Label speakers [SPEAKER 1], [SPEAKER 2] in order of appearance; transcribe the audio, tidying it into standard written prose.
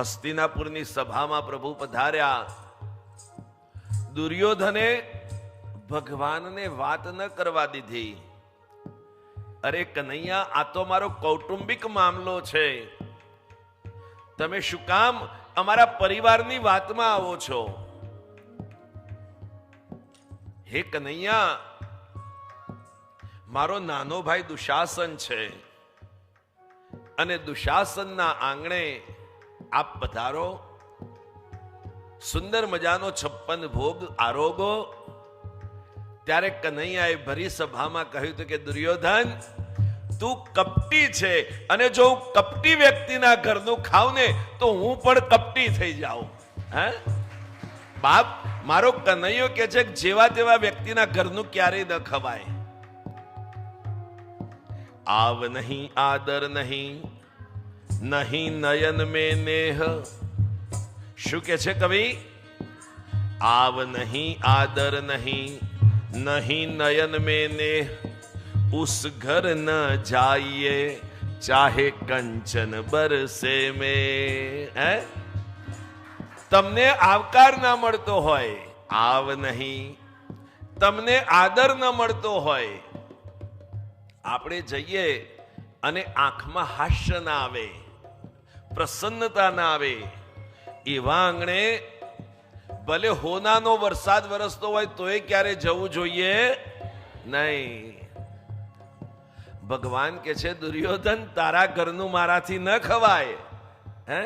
[SPEAKER 1] હસ્તિનાપુરની સભામાં પ્રભુ પધાર્યા. દુર્યોધને ભગવાનને વાત ન કરવા દીધી. અરે કનૈયા, આ તો મારો કૌટુંબિક મામલો છે, તમે શું કામ અમારા પરિવારની વાતમાં આવો છો? હે કનૈયા, મારો નાનો ભાઈ દુશાસન છે અને દુશાસનના આંગણે આપ પધારો, સુંદર મજાનો 56 ભોગ આરોગો. ત્યારે કનૈયાએ ભરી સભામાં કહ્યું હતું કે દુર્યોધન, તું કપટી છે અને જો હું કપટી વ્યક્તિના ઘરનું ખાઉં ને તો હું પણ કપટી થઈ જાઉં. હે બાપ, મારો કનૈયો કે છે કે જેવા તેવા વ્યક્તિના ઘરનું ક્યારેય ન ખવાય. આવ નહીં આદર નહીં, નહીં નયન में नेह. શું કે છે કવિ? આવ નહીં આદર નહીં, નહીં નયન में नेह, उस घर न जाइए चाहे कंचन बरसे में. હે, તમને આવકાર ના મળતો હોય, આવ નહીં, તમને આદર ન મળતો હોય, આપણે જઈએ અને આંખમાં હાસ્ય ના આવે, પ્રસન્નતા ના આવે, એવા આંગણે ભલે હોનાનો વરસાદ વરસતો હોય તોય ક્યારે જવું જોઈએ નહીં. ભગવાન કે છે દુર્યોધન, તારા ઘરનું મારાથી ન ખવાય. હે,